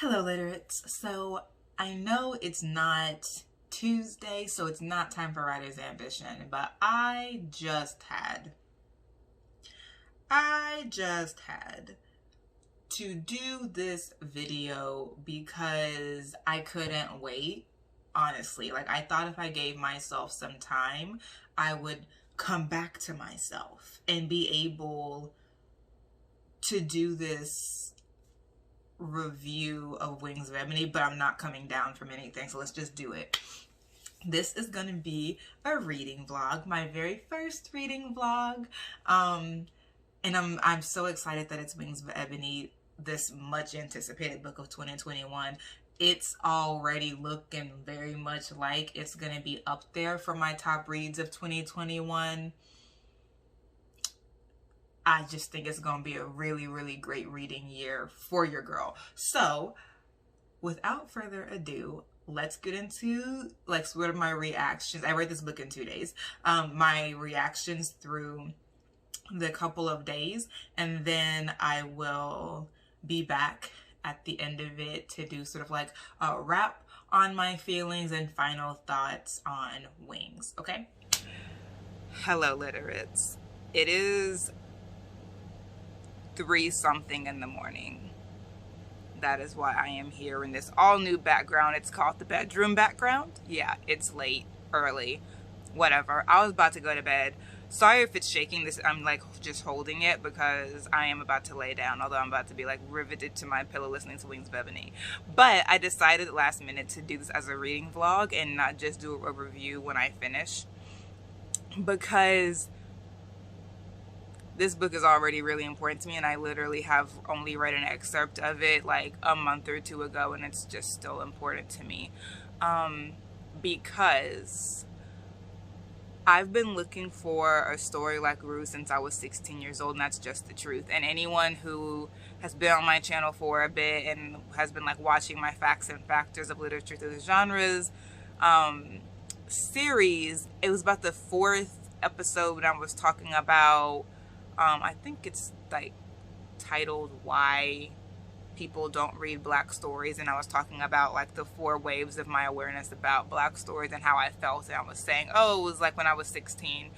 Hello, Literates. So I know it's not Tuesday, so it's not time for Writer's Ambition, but I just had to do this video because I couldn't wait. Honestly, like I thought if I gave myself some time, I would come back to myself and be able to do this review of Wings of Ebony, but I'm not coming down from anything, so let's just do it. This is gonna be a reading vlog, my very first reading vlog, and I'm so excited that it's Wings of Ebony, this much anticipated book of 2021. It's already looking very much like it's gonna be up there for my top reads of 2021. I just think it's gonna be a really, really great reading year for your girl. So without further ado, let's get into like sort of my reactions. I read this book in 2 days. My reactions through the couple of days, and then I will be back at the end of it to do sort of like a wrap on my feelings and final thoughts on Wings. Okay. Hello, Literates. It is 3-something in the morning. That is why I am here in this all new background. It's called the bedroom background. Yeah, it's late, early, whatever. I was about to go to bed. Sorry if it's shaking. This, I'm like just holding it because I am about to lay down, although I'm about to be like riveted to my pillow listening to Wings of Ebony. But I decided last minute to do this as a reading vlog and not just do a review when I finish, because this book is already really important to me, and I literally have only read an excerpt of it like a month or two ago, and it's just still important to me because I've been looking for a story like Rue since I was 16 years old, and that's just the truth. And anyone who has been on my channel for a bit and has been like watching my facts and factors of literature through the genres series, it was about the 4th episode when I was talking about I think it's like titled Why People Don't Read Black Stories, and I was talking about like the 4 waves of my awareness about Black stories and how I felt, and I was saying, oh, it was like when I was 16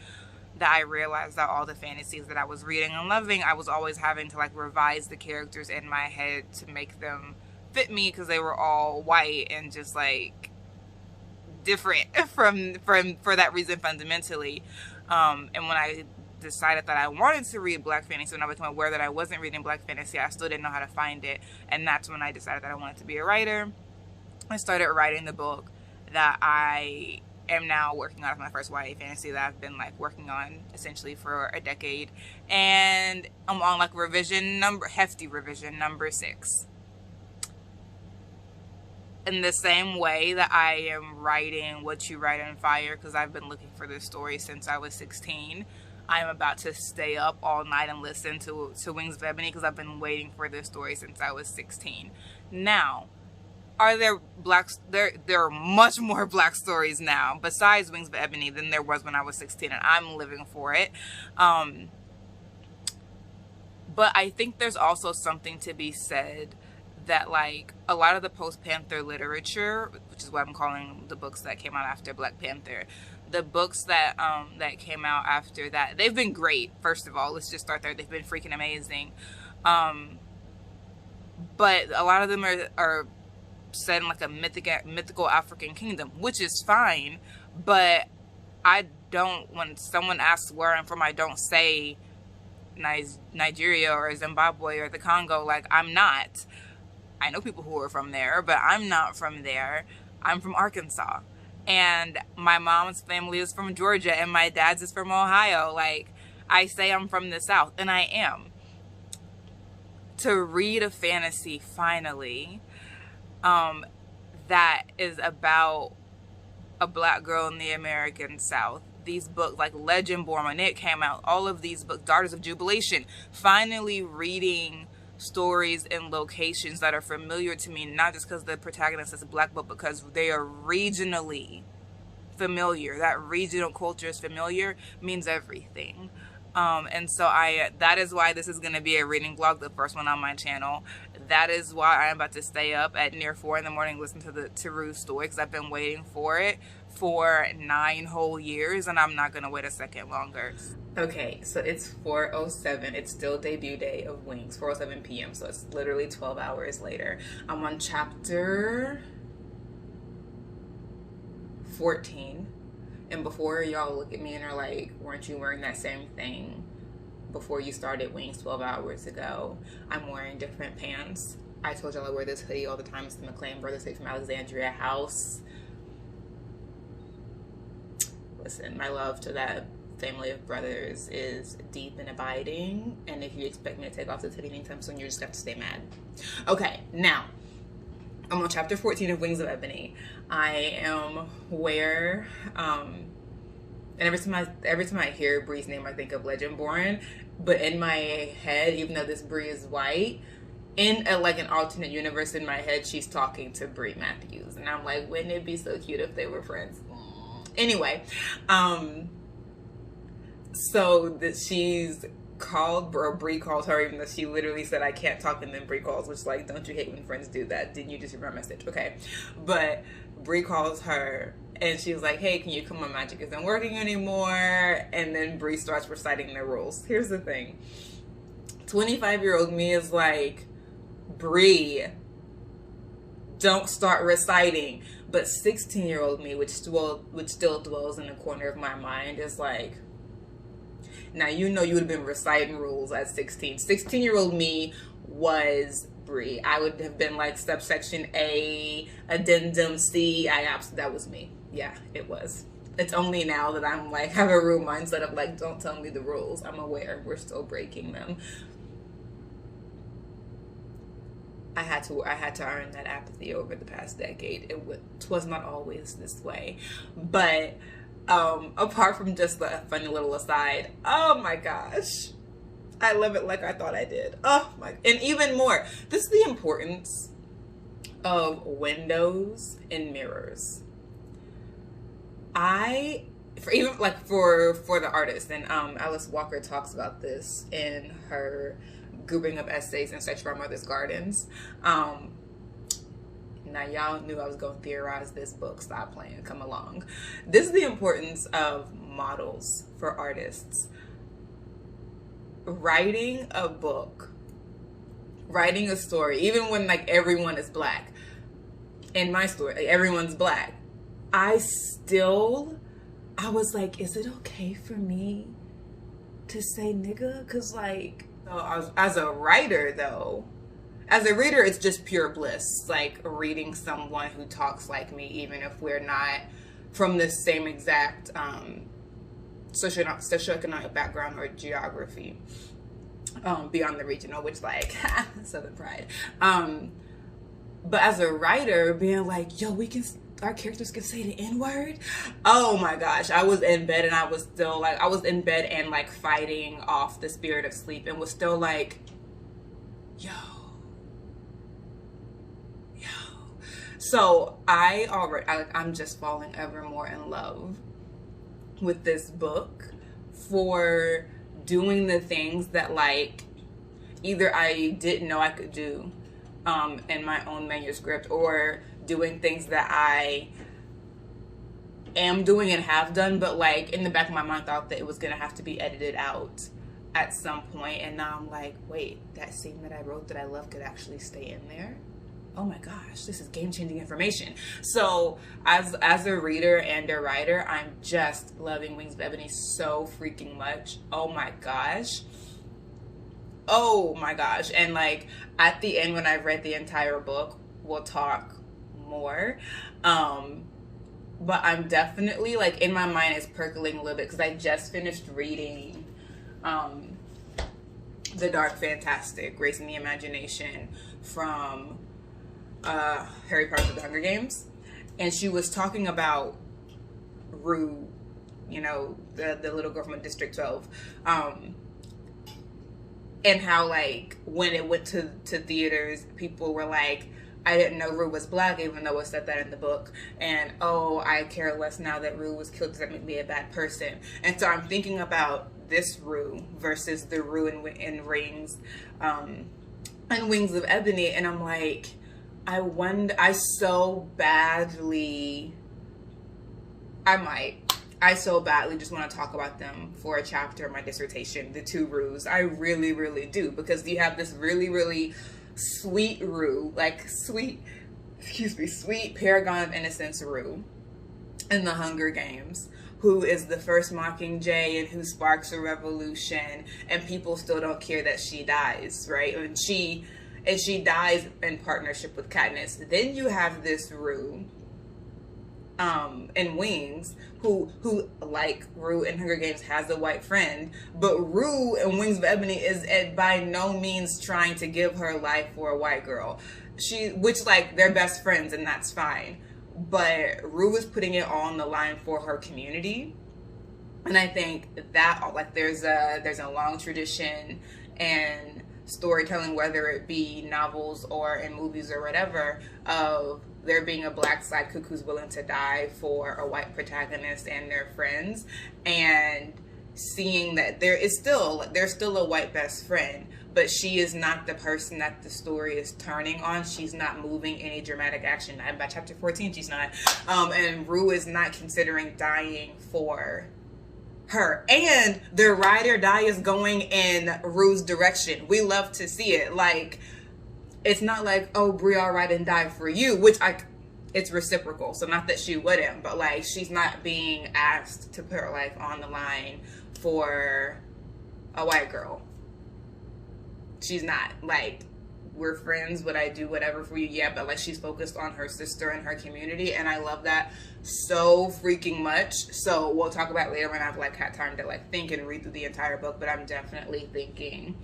that I realized that all the fantasies that I was reading and loving, I was always having to like revise the characters in my head to make them fit me, because they were all white and just like different for that reason fundamentally. And when I decided that I wanted to read Black fantasy, when I became aware that I wasn't reading Black fantasy, I still didn't know how to find it, and that's when I decided that I wanted to be a writer. I started writing the book that I am now working on, my first YA fantasy that I've been like working on essentially for a decade, and I'm on like hefty revision number 6. In the same way that I am writing What You Write on Fire, because I've been looking for this story since I was 16, I'm about to stay up all night and listen to Wings of Ebony, because I've been waiting for this story since I was 16. Now, are there there are much more Black stories now besides Wings of Ebony than there was when I was 16, and I'm living for it. But I think there's also something to be said that like a lot of the post-Panther literature, which is what I'm calling the books that came out after Black Panther, the books that that came out after that, they've been great. First of all, let's just start there. They've been freaking amazing. But a lot of them are set in like a mythical African kingdom, which is fine. But I don't, when someone asks where I'm from, I don't say Nigeria or Zimbabwe or the Congo. Like, I'm not. I know people who are from there, but I'm not from there. I'm from Arkansas. And my mom's family is from Georgia, and my dad's is from Ohio. Like, I say I'm from the South, and I am. To read a fantasy, finally, that is about a Black girl in the American South. These books, like Legendborn, when it came out, all of these books, Daughters of Jubilation, finally reading stories in locations that are familiar to me, not just because the protagonist is Black, but because they are regionally familiar. That regional culture is familiar means everything. And so that is why this is going to be a reading vlog, the first one on my channel. That is why I'm about to stay up at near 4 in the morning, listen to Rue's story, because I've been waiting for it for 9 whole years, and I'm not gonna wait a second longer. Okay, so it's 4:07. It's still debut day of Wings, 4:07 p.m. So it's literally 12 hours later. I'm on chapter 14, and before y'all look at me and are like, weren't you wearing that same thing before you started Wings 12 hours ago? I'm wearing different pants. I told y'all I wear this hoodie all the time. It's the McLean Brothers Safe from Alexandria house. Listen, my love to that family of brothers is deep and abiding, and if you expect me to take off this hoodie anytime soon, you just have to stay mad. Okay, now I'm on chapter 14 of Wings of Ebony. I am where and every time I hear Bree's name, I think of Legendborn. But in my head, even though this Bree is white, in like an alternate universe in my head, she's talking to Bree Matthews, and I'm like, wouldn't it be so cute if they were friends? Anyway, so that she's called, or Bree calls her, even though she literally said I can't talk, and then Bree calls, which, like, don't you hate when friends do that? Didn't you just read my message? Okay, but Bree calls her, and she's like, hey, can you come, my magic isn't working anymore. And then Bree starts reciting the rules. Here's the thing, 25-year-old me is like, Bree, don't start reciting. But 16-year-old me, which still dwells in the corner of my mind, is like, now you know you would have been reciting rules at 16. 16-year-old me was Bree. I would have been like subsection A, addendum C. That was me. Yeah, it was. It's only now that I'm like, have a real mindset of like, don't tell me the rules. I'm aware we're still breaking them. I had to earn that apathy over the past decade. It was not always this way. But apart from just the funny little aside, oh my gosh, I love it like I thought I did. Oh my, and even more, this is the importance of windows and mirrors. For the artist, and Alice Walker talks about this in her grouping of essays in Search for Our Mother's Gardens. Now y'all knew I was going to theorize this book. Stop playing. Come along. This is the importance of models for artists. Writing a book, writing a story, even when like everyone is black. In my story, like, everyone's black. I was like, is it okay for me to say nigga? Cause like, as a writer though, as a reader, it's just pure bliss. Like reading someone who talks like me, even if we're not from the same exact socioeconomic background or geography, beyond the regional, which like Southern pride. But as a writer, being like, yo, our characters can say the N-word. Oh my gosh, I was in bed and I was in bed and like fighting off the spirit of sleep, and was still like, yo. So I'm just falling ever more in love with this book for doing the things that like either I didn't know I could do in my own manuscript, or doing things that I am doing and have done, but like in the back of my mind thought that it was gonna have to be edited out at some point. And now I'm like, wait, that scene that I wrote that I love could actually stay in there. Oh my gosh, this is game-changing information. So as a reader and a writer, I'm just loving Wings of Ebony so freaking much. Oh my gosh. And like at the end, when I've read the entire book, we'll talk more. But I'm definitely like, in my mind is percolating a little bit, because I just finished reading The Dark Fantastic, Raising the Imagination from Harry Potter: The Hunger Games, and she was talking about Rue, you know, the little girl from District 12, and how like when it went to theaters, people were like, I didn't know Rue was black, even though it said that in the book, and oh, I care less now that Rue was killed. Does that make me a bad person? And so I'm thinking about this Rue versus the Rue in Rings, and Wings of Ebony, and I'm like, I wonder, I so badly just want to talk about them for a chapter of my dissertation, the two Rues. I really, really do, because you have this really, really sweet Rue, like sweet paragon of innocence Rue in the Hunger Games, who is the first Mockingjay and who sparks a revolution, and people still don't care that she dies, right? And she dies in partnership with Katniss. Then you have this Rue in Wings, who like Rue in Hunger Games has a white friend, but Rue in Wings of Ebony is by no means trying to give her life for a white girl. Which like they're best friends and that's fine, but Rue is putting it all on the line for her community. And I think that like there's a long tradition and storytelling, whether it be novels or in movies or whatever, of there being a black sidekick who's willing to die for a white protagonist and their friends, and seeing that there's still a white best friend, but she is not the person that the story is turning on. She's not moving any dramatic action. By chapter 14, she's not. And Rue is not considering dying for her. And the ride or die is going in Rue's direction. We love to see it. Like, it's not like, oh, Brie, I'll ride and die for you, which it's reciprocal. So not that she wouldn't, but like, she's not being asked to put her life on the line for a white girl. She's not. Like, we're friends, would I do whatever for you? Yeah, but like, she's focused on her sister and her community, and I love that so freaking much. So we'll talk about it later when I've like had time to like think and read through the entire book, but I'm definitely thinking,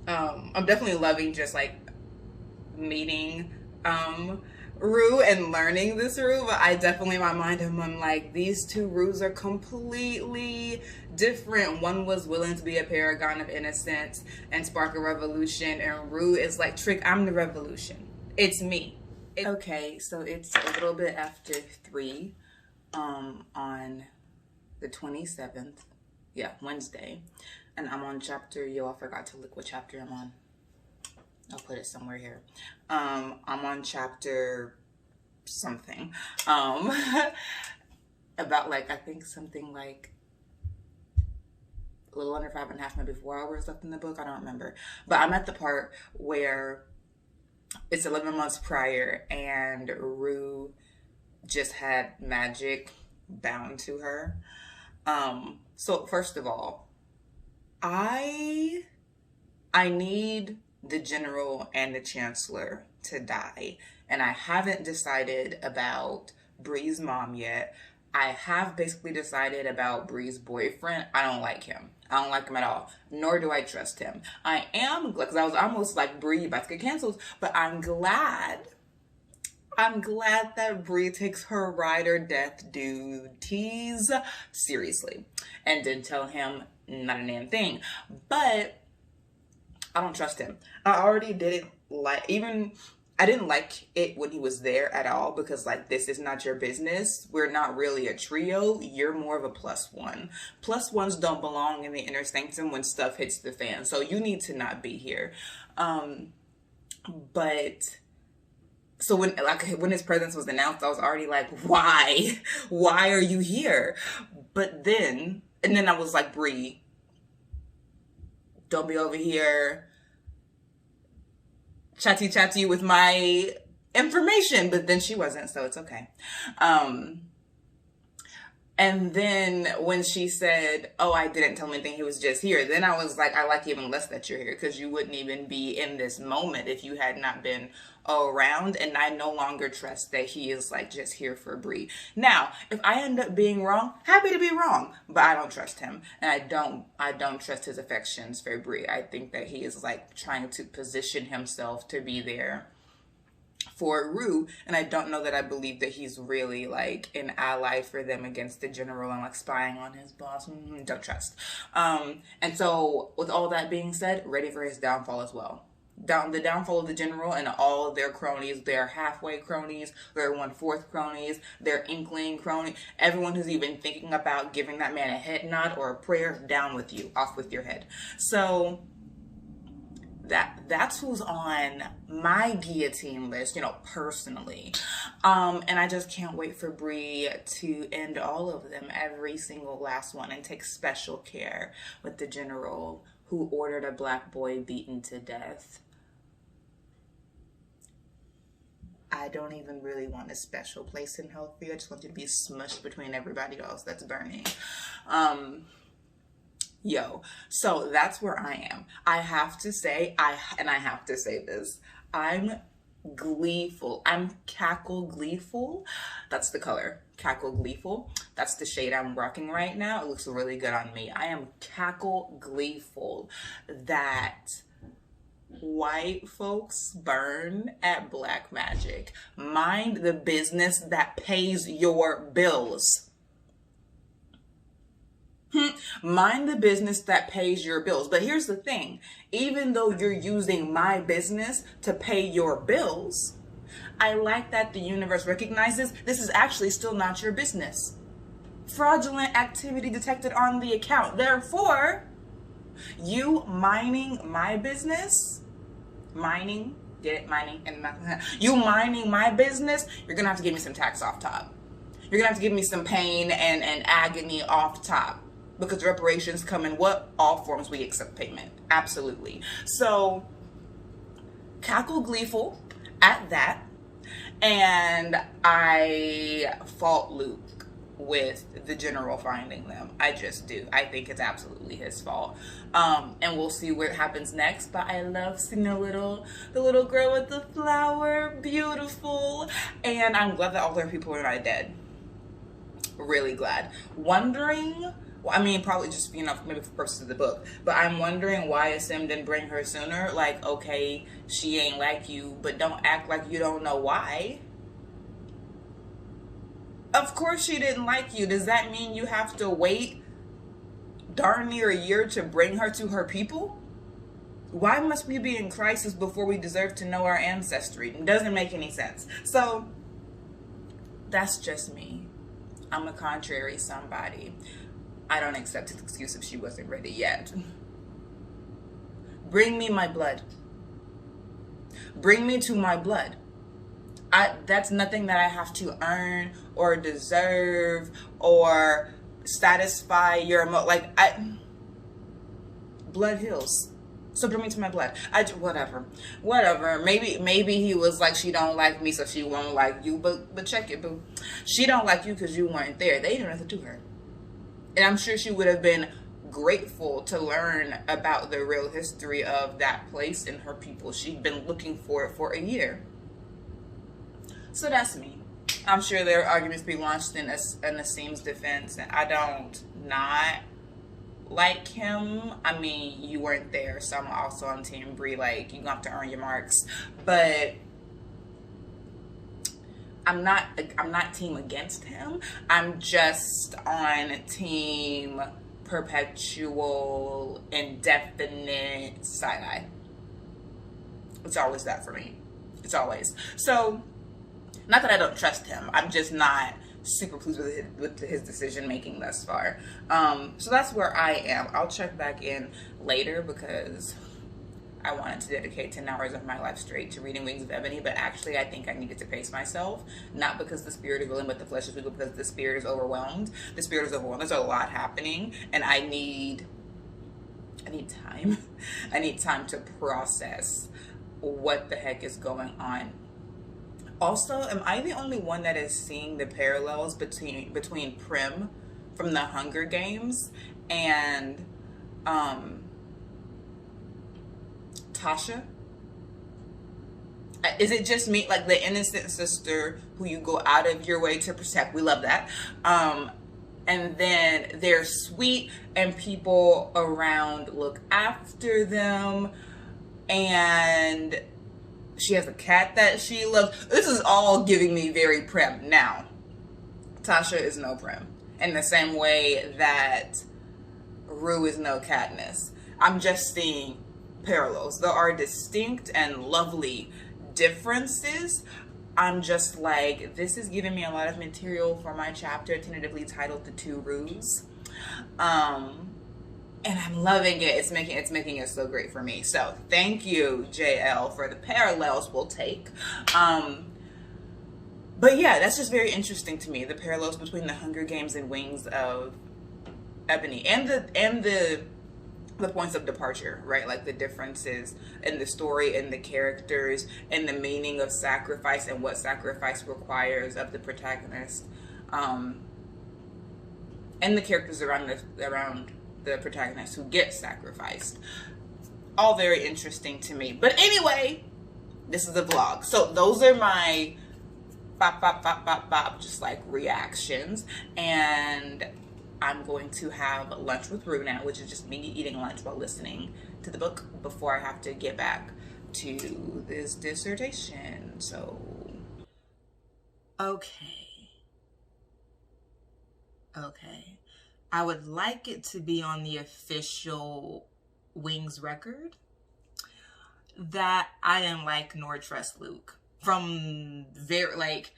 I'm definitely loving just like meeting Rue and learning this Rue, but I definitely, in my mind, I'm like, these two Rues are completely different. One was willing to be a paragon of innocence and spark a revolution, and Rue is like, Trick, I'm the revolution. It's me. Okay, so it's a little bit after 3 on the 27th. Yeah, Wednesday. And I'm on chapter, I forgot to look what chapter I'm on. I'll put it somewhere here. I'm on chapter something. About like, I think something like a little under 5.5, maybe 4 hours left in the book. I don't remember. But I'm at the part where it's 11 months prior and Rue just had magic bound to her. So first of all, I need the general and the chancellor to die, and I haven't decided about Brie's mom yet. I have basically decided about Brie's boyfriend. I don't like him. I don't like him at all, nor do I trust him. I am glad, because I was almost like, Brie about to get canceled, but I'm glad that Brie takes her ride or death duties seriously and didn't tell him not a damn thing. But I don't trust him. I already didn't like, I didn't like it when he was there at all, because like, this is not your business. We're not really a trio. You're more of a +1. +1s don't belong in the inner sanctum when stuff hits the fan. So you need to not be here. But so when his presence was announced, I was already like, why? Why are you here? But then, and then I was like, Brie, don't be over here chatty with my information. But then she wasn't, so it's okay. And then when she said, oh, I didn't tell him anything, he was just here, then I was like, I like even less that you're here, because you wouldn't even be in this moment if you had not been around. And I no longer trust that he is like just here for Brie. Now, if I end up being wrong, happy to be wrong, but I don't trust him, and I don't trust his affections for Brie. I think that he is like trying to position himself to be there for Rue, and I don't know that I believe that he's really like an ally for them against the general and like spying on his boss. Don't trust. And so with all that being said, ready for his downfall as well. The downfall of the general and all of their cronies, their halfway cronies, their 1/4 cronies, their inkling crony, everyone who's even thinking about giving that man a head nod or a prayer, down with you, off with your head. So that's who's on my guillotine list, personally. And I just can't wait for Bree to end all of them, every single last one, and take special care with the general who ordered a black boy beaten to death. I don't even really want a special place in hell for you. I just want you to be smushed between everybody else that's burning. So that's where I am. I have to say, I have to say this, I'm gleeful. I'm cackle gleeful. That's the color, cackle gleeful. That's the shade I'm rocking right now. It looks really good on me. I am cackle gleeful that white folks burn at black magic. Mind the business that pays your bills. Mind the business that pays your bills. But here's the thing. Even though you're using my business to pay your bills, I like that the universe recognizes this is actually still not your business. Fraudulent activity detected on the account. Therefore, you mining my business, mining, get it, mining, and you mining my business, you're gonna have to give me some tax off top. You're gonna have to give me some pain and agony off top, because reparations come in what? All forms. We accept payment. Absolutely. So, cackle gleeful at that, and I fault Luke with the general finding them. I just do. I think it's absolutely his fault. And we'll see what happens next. But I love seeing the little girl with the flower, beautiful. And I'm glad that all their people are not dead. Really glad. Wondering, well, I mean, probably just, maybe for purposes of the book, but I'm wondering why Asim didn't bring her sooner. Like, okay, she ain't like you, but don't act like you don't know why. Of course she didn't like you. Does that mean you have to wait darn near a year to bring her to her people? Why must we be in crisis before we deserve to know our ancestry? It doesn't make any sense. So, that's just me. I'm a contrary somebody. I don't accept his excuse if she wasn't ready yet. Bring me my blood. Bring me to my blood. That's nothing that I have to earn or deserve or satisfy your blood heals. So bring me to my blood. Whatever. Maybe he was like, she don't like me, so she won't like you. But check it, boo. She don't like you because you weren't there. They didn't have to do her. And I'm sure she would have been grateful to learn about the real history of that place and her people. She'd been looking for it for a year. So that's me. I'm sure there are arguments be launched in Asim's defense, and I don't not like him. I mean, you weren't there, so I'm also on Team Bree. Like, you have to earn your marks, but I'm not team against him. I'm just on team perpetual, indefinite side-eye. It's always that for me. It's always. So, not that I don't trust him. I'm just not super pleased with his decision making thus far. So that's where I am. I'll check back in later because I wanted to dedicate 10 hours of my life straight to reading Wings of Ebony, but actually I think I needed to pace myself, not because the spirit is willing, but the flesh is weak, but because the spirit is overwhelmed. The spirit is overwhelmed. There's a lot happening, and I need time. I need time to process what the heck is going on. Also, am I the only one that is seeing the parallels between Prim from the Hunger Games and Tasha? Is it just me, like the innocent sister who you go out of your way to protect? We love that. And then they're sweet and people around look after them, and she has a cat that she loves. This is all giving me very Prim. Now, Tasha is no Prim. In the same way that Rue is no Katniss. I'm just seeing parallels. There are distinct and lovely differences. I'm just like, this is giving me a lot of material for my chapter tentatively titled The Two Rues. and I'm loving it. It's making it so great for me. So thank you, JL, for the parallels we'll take. But yeah, that's just very interesting to me, the parallels between the Hunger Games and Wings of Ebony, and the points of departure, right? Like the differences in the story and the characters and the meaning of sacrifice and what sacrifice requires of the protagonist, and the characters around the protagonist who get sacrificed. All very interesting to me. But anyway, this is a vlog, so those are my just like reactions, and I'm going to have lunch with Rue now, which is just me eating lunch while listening to the book before I have to get back to this dissertation. So okay, I would like it to be on the official Wings record that I didn't like nor trust Luke from very, like,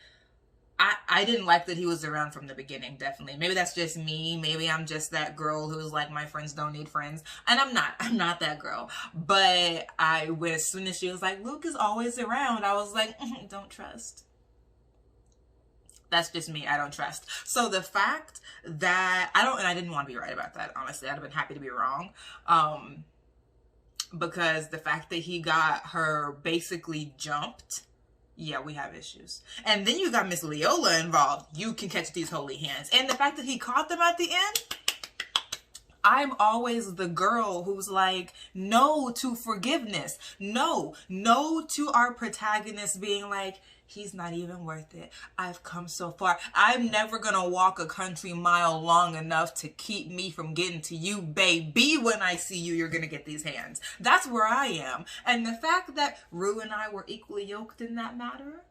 I didn't like that he was around from the beginning, definitely. Maybe that's just me. Maybe I'm just that girl who's like, my friends don't need friends. And I'm not that girl. But as soon as she was like, Luke is always around, I was like, don't trust. That's just me. I don't trust. So the fact that I didn't want to be right about that, honestly. I'd have been happy to be wrong. Because the fact that he got her basically jumped, yeah, we have issues. And then you got Miss Leola involved. You can catch these holy hands. And the fact that he caught them at the end, I'm always the girl who's like, no to forgiveness. No to our protagonist being like, he's not even worth it. I've come so far. I'm never gonna walk a country mile long enough to keep me from getting to you, baby. When I see you, you're gonna get these hands. That's where I am. And the fact that Rue and I were equally yoked in that matter,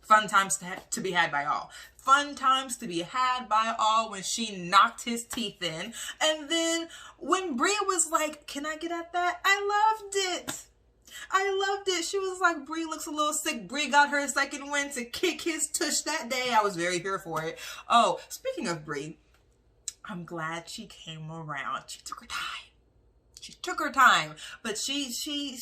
fun times to be had by all. Fun times to be had by all when she knocked his teeth in. And then when Bria was like, can I get at that? I loved it. She was like, Brie looks a little sick. Brie got her second win to kick his tush that day. I was very here for it. Oh, speaking of Brie, I'm glad she came around. She took her time. But she,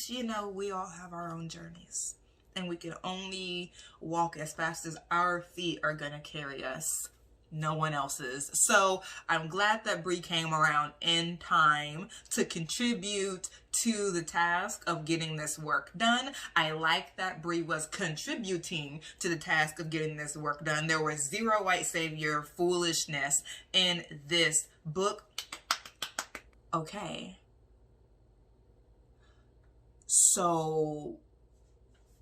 you know, we all have our own journeys. And we can only walk as fast as our feet are gonna carry us. No one else's. So I'm glad that Brie came around in time to contribute to the task of getting this work done. I like that Brie was contributing to the task of getting this work done. There was zero white savior foolishness in this book. Okay. So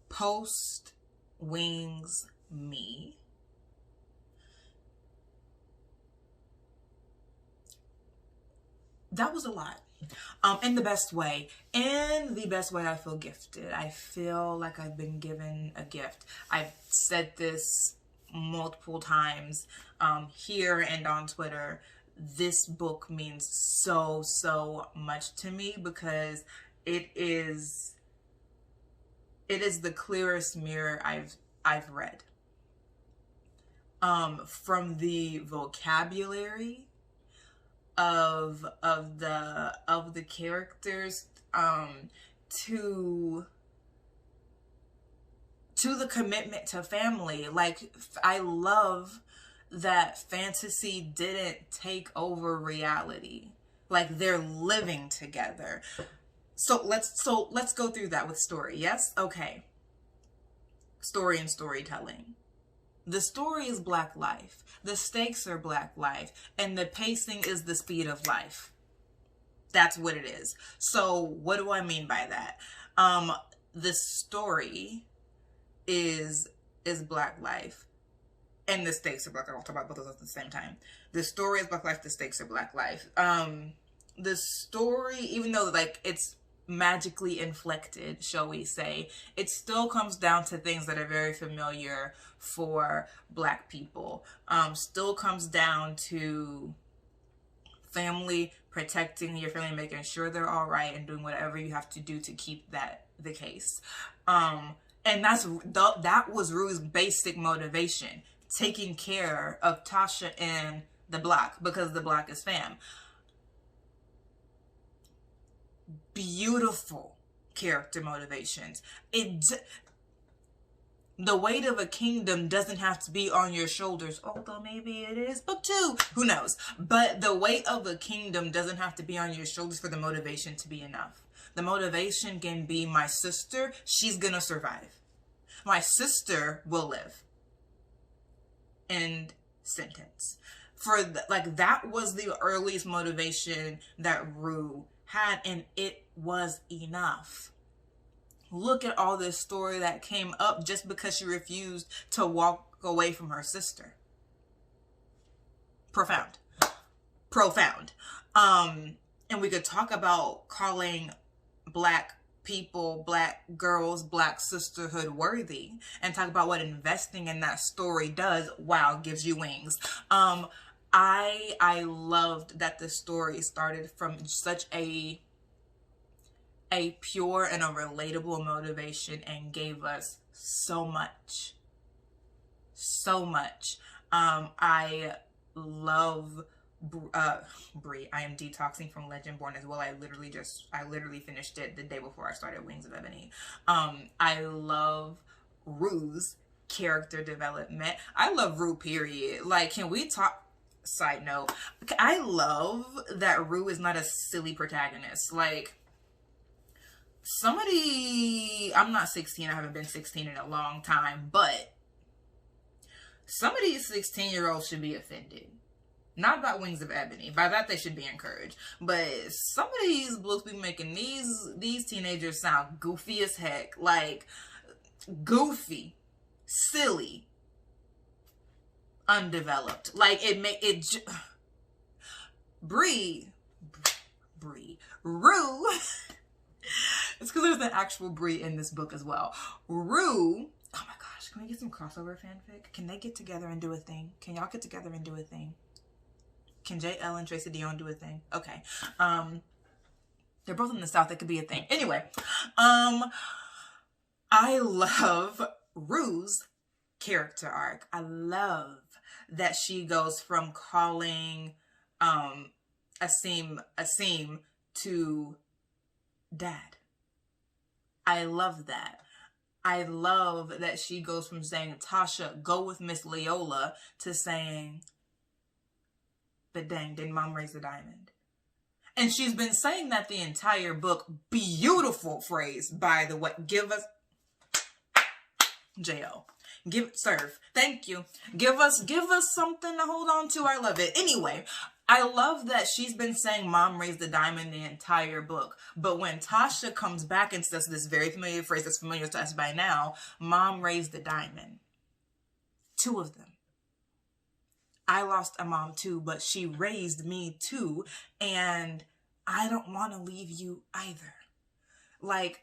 post Wings me. That was a lot. In the best way. In the best way, I feel gifted. I feel like I've been given a gift. I've said this multiple times here and on Twitter. This book means so much to me because it is the clearest mirror I've read. From the vocabulary of the characters, to the commitment to family. Like, I love that fantasy didn't take over reality. Like, they're living together. So let's go through that with story. Yes? Okay. Story and storytelling. The story is Black life. The stakes are Black life. And the pacing is the speed of life. That's what it is. So what do I mean by that? The story is Black life. And the stakes are Black life. I'll talk about both of those at the same time. The story is Black life. The stakes are Black life. The story, even though like it's magically inflected, shall we say, it still comes down to things that are very familiar for Black people. Still comes down to family, protecting your family, making sure they're all right, and doing whatever you have to do to keep that the case. And that was Rue's basic motivation, taking care of Tasha and the Block, because the Block is fam. beautiful character motivations. The weight of a kingdom doesn't have to be on your shoulders, although maybe it is book 2, who knows? But the weight of a kingdom doesn't have to be on your shoulders for the motivation to be enough. The motivation can be, my sister, she's gonna survive. My sister will live. End sentence. That was the earliest motivation that Rue had, and it was enough. Look at all this story that came up just because she refused to walk away from her sister. Profound. Profound. And we could talk about calling Black people, Black girls, Black sisterhood worthy, and talk about what investing in that story does. Wow, gives you wings. I loved that the story started from such a pure and a relatable motivation and gave us so much. So much. I love Brie. I am detoxing from Legendborn as well. I literally finished it the day before I started Wings of Ebony. I love Rue's character development. I love Rue, period. Like, can we talk? Side note, I love that Rue is not a silly protagonist. Like, I'm not 16, I haven't been 16 in a long time, but some of these 16-year-olds should be offended. Not about Wings of Ebony. By that, they should be encouraged. But some of these books be making these teenagers sound goofy as heck. Like, goofy, silly, undeveloped. Like, Rue. It's because there's an actual Brie in this book as well. Rue. Oh my gosh, can we get some crossover fanfic? Can they get together and do a thing? Can y'all get together and do a thing? Can Elle and Tracy Dion do a thing? Okay. They're both in the South. That could be a thing. Anyway, I love Rue's character arc. I love that she goes from calling Asim to Dad. I love that. I love that she goes from saying, Tasha, go with Miss Leola, to saying, but dang, didn't Mom raise the diamond? And she's been saying that the entire book. Beautiful phrase, by the way. Give us, J.O. Serve. Thank you. Give us something to hold on to. I love it. Anyway, I love that she's been saying Mom raised the diamond the entire book. But when Tasha comes back and says this very familiar phrase that's familiar to us by now, Mom raised the diamond. 2 of them. I lost a mom too, but she raised me too. And I don't want to leave you either. Like,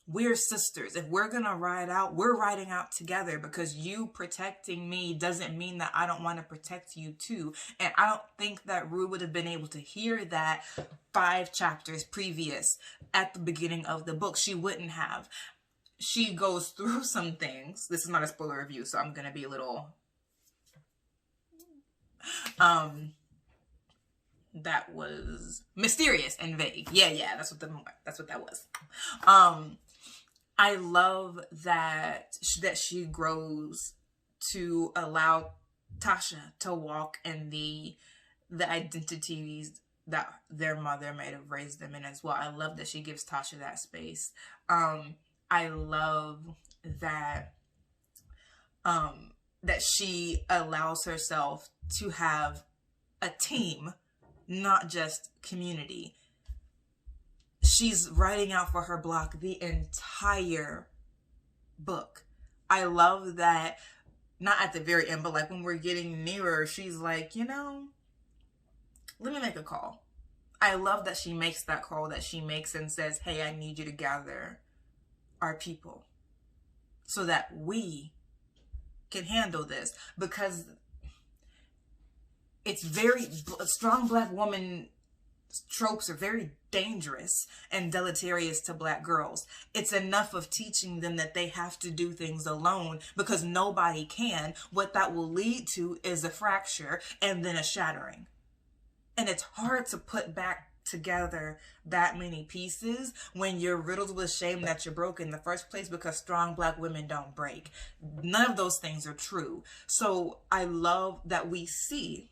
we're sisters. If we're going to ride out, we're riding out together, because you protecting me doesn't mean that I don't want to protect you too. And I don't think that Rue would have been able to hear that 5 chapters previous at the beginning of the book. She wouldn't have. She goes through some things. This is not a spoiler review, so I'm going to be a little... that was mysterious and vague. Yeah, that's what that was. I love that she grows to allow Tasha to walk in the identities that their mother might have raised them in as well. I love that she gives Tasha that space. I love that that she allows herself to have a team, not just community. She's writing out for her block the entire book. I love that, not at the very end, but like when we're getting nearer, she's like, you know, let me make a call. I love that she makes that call that she makes and says, hey, I need you to gather our people so that we can handle this, because it's very strong Black woman tropes are very dangerous and deleterious to Black girls. It's enough of teaching them that they have to do things alone because nobody can. What that will lead to is a fracture and then a shattering. And it's hard to put back together that many pieces when you're riddled with shame that you're broke in the first place because strong black women don't break. None of those things are true. So I love that we see,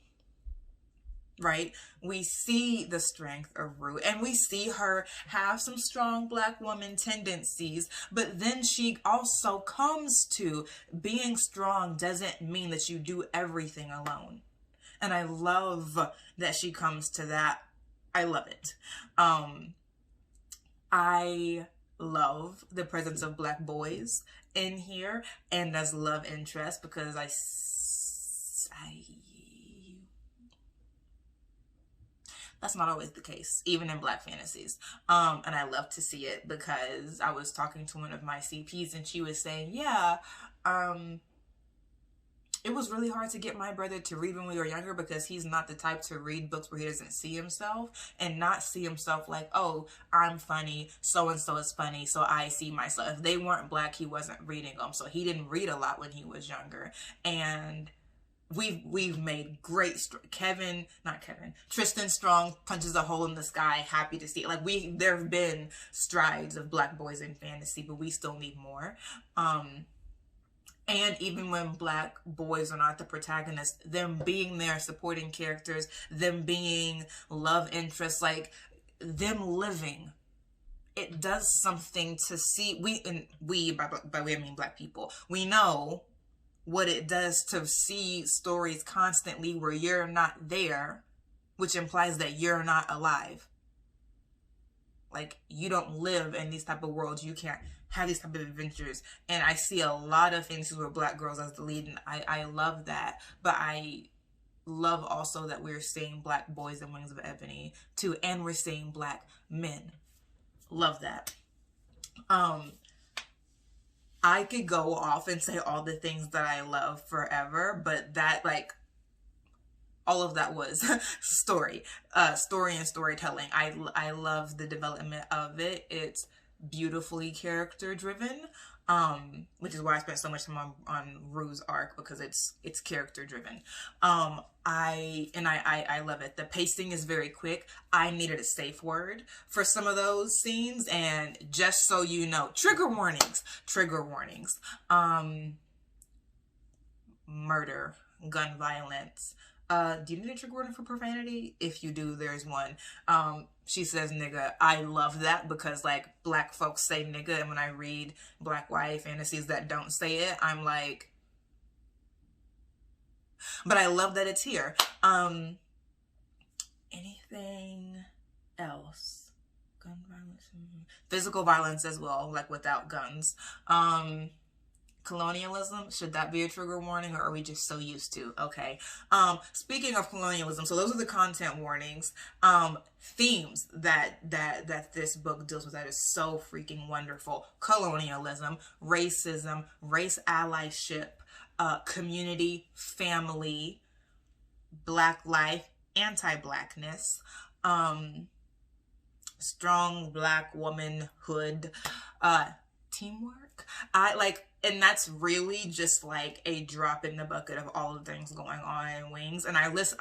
right? We see the strength of Rue, and we see her have some strong black woman tendencies, but then she also comes to being strong doesn't mean that you do everything alone. And I love that she comes to that. I love it. I love the presence of black boys in here and as love interest, because that's not always the case, even in black fantasies. And I love to see it, because I was talking to one of my CPs and she was saying, yeah, it was really hard to get my brother to read when we were younger, because he's not the type to read books where he doesn't see himself, and not see himself like, oh, I'm funny, so-and-so is funny, so I see myself. If they weren't black, he wasn't reading them. So he didn't read a lot when he was younger. And we've made great Tristan Strong punches a hole in the sky, happy to see it. Like, there have been strides of black boys in fantasy, but we still need more. And even when black boys are not the protagonists, them being there supporting characters, them being love interests, like them living, it does something to see. By we I mean black people, we know what it does to see stories constantly where you're not there, which implies that you're not alive. Like, you don't live in these type of worlds. You can't have these type of adventures. And I see a lot of things where black girls as the lead, and I love that. But I love also that we're seeing black boys in Wings of Ebony too, and we're seeing black men. Love that. I could go off and say all the things that I love forever, but that, like, all of that was story and storytelling. I love the development of it. It's beautifully character driven, which is why I spent so much time on Rue's arc, because it's character driven. I love it. The pacing is very quick. I needed a safe word for some of those scenes, and just so you know, trigger warnings, murder, gun violence. Do you need a trigger warning for profanity? If you do, there's one. She says nigga. I love that, because like, black folks say nigga, and when I read black YA fantasies that don't say it, I'm like, but I love that it's here. Anything else? Gun violence, physical violence as well, like without guns. Colonialism, should that be a trigger warning, or are we just so used to? Okay. Speaking of colonialism, so those are the content warnings. Themes that this book deals with that is so freaking wonderful: colonialism, racism, race allyship, community, family, black life, anti-blackness, strong black womanhood, teamwork. And that's really just like a drop in the bucket of all the things going on in Wings. And I list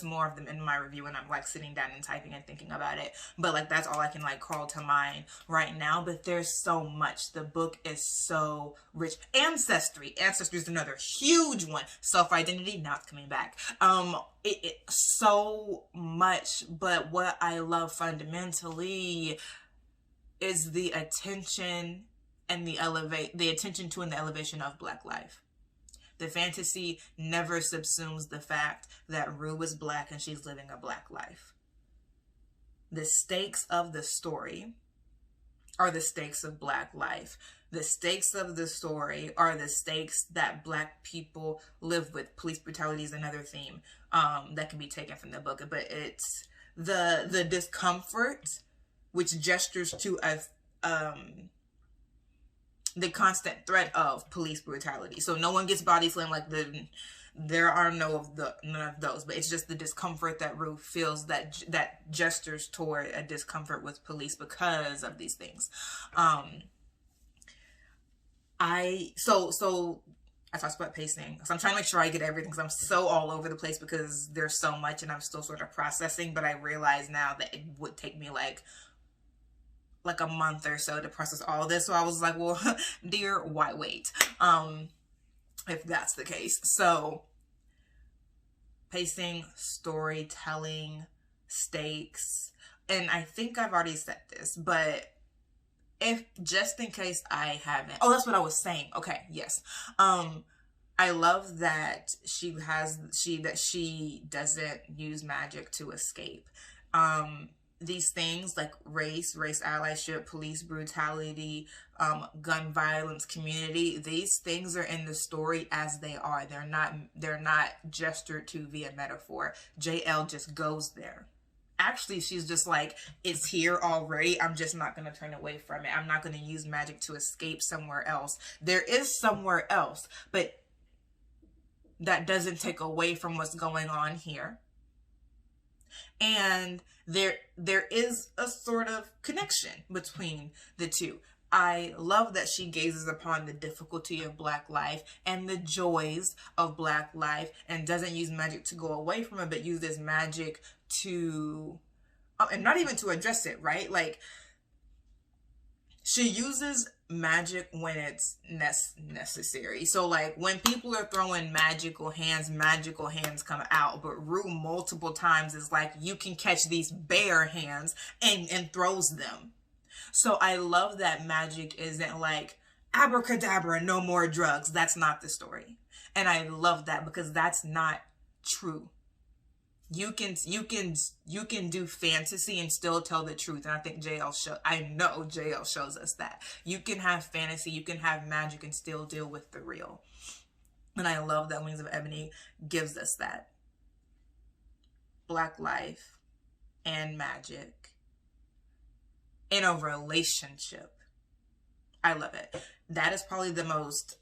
more of them in my review when I'm like sitting down and typing and thinking about it. But like, that's all I can like call to mind right now. But there's so much. The book is so rich. Ancestry is another huge one. Self-identity, not coming back. It so much. But what I love fundamentally is the attention and the attention to and the elevation of black life. The fantasy never subsumes the fact that Rue is black and she's living a black life. The stakes of the story are the stakes of black life. The stakes of the story are the stakes that black people live with. Police brutality is another theme that can be taken from the book, but it's the discomfort which gestures to the constant threat of police brutality. So no one gets body slammed, like there are none of those, but it's just the discomfort that Rue feels that gestures toward a discomfort with police because of these things. So I talked about pacing. So I'm trying to make sure I get everything because I'm so all over the place because there's so much and I'm still sort of processing. But I realize now that it would take me like a month or so to process all of this. So I was like, well, dear, why wait? If that's the case. So pacing, storytelling, stakes. And I think I've already said this, but if just in case I haven't, oh, that's what I was saying. Okay, yes. I love that she doesn't use magic to escape. These things like race allyship, police brutality, gun violence, community, these things are in the story as they are. They're not gestured to via metaphor. JL just goes there. Actually, she's just like, it's here already. I'm just not going to turn away from it. I'm not going to use magic to escape somewhere else. There is somewhere else, but that doesn't take away from what's going on here. And there is a sort of connection between the two. I love that she gazes upon the difficulty of Black life and the joys of Black life and doesn't use magic to go away from it, but uses magic to, and not even to address it, right? Like, she uses magic when it's necessary. So like when people are throwing magical hands come out, but Rue multiple times is like, you can catch these bare hands and throws them. So I love that magic isn't like abracadabra, no more drugs. That's not the story. And I love that because that's not true. You can do fantasy and still tell the truth. And I think I know JL shows us that. You can have fantasy, you can have magic and still deal with the real. And I love that Wings of Ebony gives us that. Black life and magic in a relationship. I love it. That is probably the most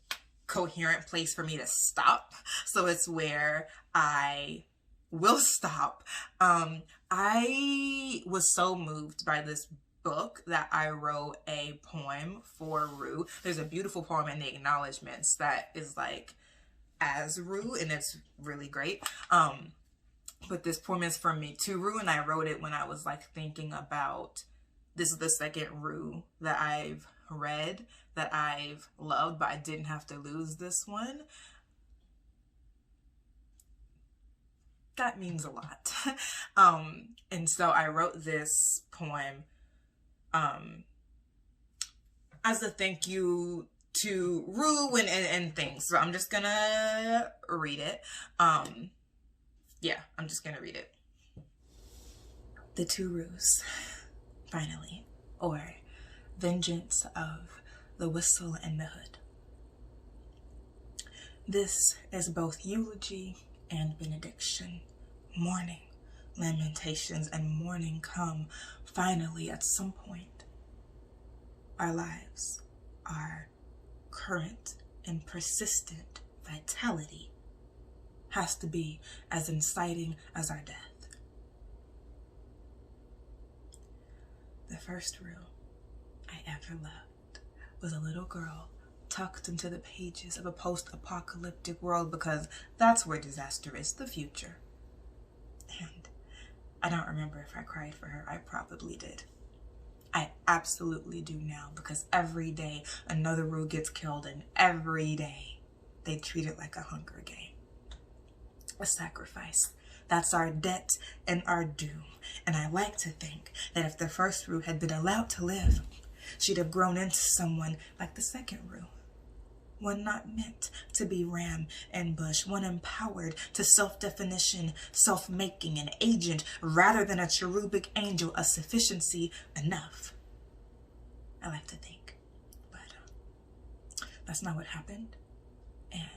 coherent place for me to stop. So it's where I will stop. I was so moved by this book that I wrote a poem for Rue. There's a beautiful poem in the acknowledgments that is like as Rue, and it's really great. But this poem is from me to Rue, and I wrote it when I was like thinking about, this is the second Rue that I've read that I've loved, but I didn't have to lose this one. That means a lot. And so I wrote this poem as a thank you to Rue and things. So I'm just gonna read it. Yeah, I'm just gonna read it. The Two Rues, finally, or Vengeance of the Whistle and the Hood. This is both eulogy and benediction, mourning, lamentations, and mourning come finally at some point. Our lives, our current and persistent vitality has to be as inciting as our death. The first Rue I ever loved was a little girl tucked into the pages of a post-apocalyptic world, because that's where disaster is, the future. And I don't remember if I cried for her. I probably did. I absolutely do now, because every day another Rue gets killed, and every day they treat it like a Hunger Game. A sacrifice. That's our debt and our doom. And I like to think that if the first Rue had been allowed to live, she'd have grown into someone like the second Rue. One not meant to be ram and bush, one empowered to self-definition, self-making, an agent rather than a cherubic angel, a sufficiency enough. I like to think, but that's not what happened. And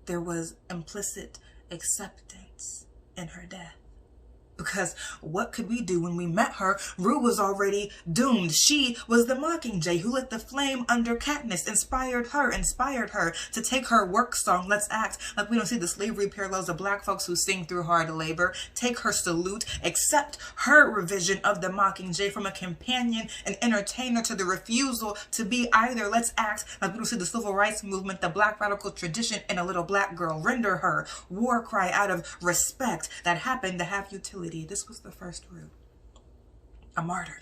there was implicit acceptance in her death. Because what could we do when we met her? Rue was already doomed. She was the Mockingjay who lit the flame under Katniss, inspired her to take her work song, Let's Act Like We Don't See the Slavery Parallels of Black folks who sing through hard labor, take her salute, accept her revision of the Mockingjay from a companion and entertainer to the refusal to be either. Let's act like we don't see the civil rights movement, the black radical tradition, and a little black girl. Render her war cry out of respect that happened to have utility. This was the first Rue. A martyr.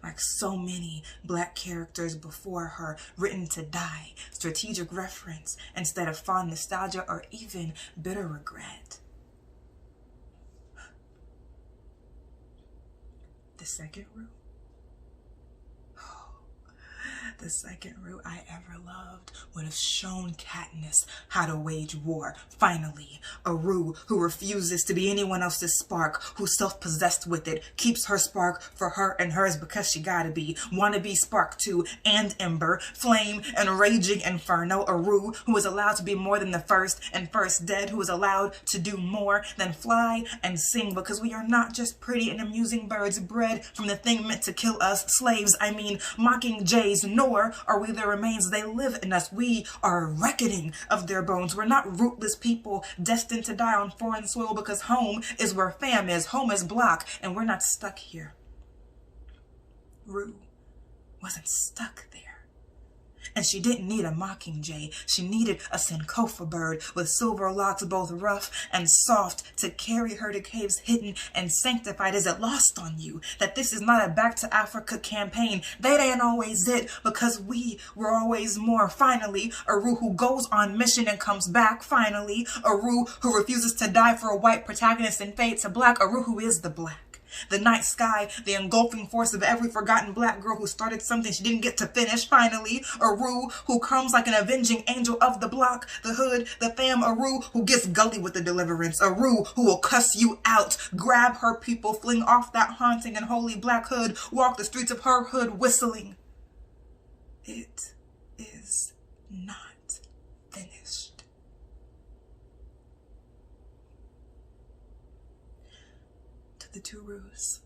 Like so many black characters before her, written to die. Strategic reference instead of fond nostalgia or even bitter regret. The second Rue. The second Rue I ever loved would have shown Katniss how to wage war. Finally, a Rue who refuses to be anyone else's spark, who's self-possessed with it, keeps her spark for her and hers because she gotta be. Wanna be spark too, and ember, flame, and raging inferno. A Rue who is allowed to be more than the first and first dead, who is allowed to do more than fly and sing, because we are not just pretty and amusing birds bred from the thing meant to kill us, slaves, I mean mockingjays, nor are we their remains. They live in us. We are a reckoning of their bones. We're not rootless people destined to die on foreign soil, because home is where fam is. Home is block, and we're not stuck here. Rue wasn't stuck there. And she didn't need a mockingjay. She needed a Sankofa bird with silver locks, both rough and soft, to carry her to caves hidden and sanctified. Is it lost on you that this is not a Back to Africa campaign? That ain't always it, because we were always more. Finally, a Rue who goes on mission and comes back. Finally, a Rue who refuses to die for a white protagonist and fades to black. A Rue who is the black. The night sky, the engulfing force of every forgotten black girl who started something she didn't get to finish. Finally, a Rue who comes like an avenging angel of the block, the hood, the fam. A Rue who gets gully with the deliverance. A Rue who will cuss you out, grab her people, fling off that haunting and holy black hood, walk the streets of her hood whistling. It is not finished. To the two Rues,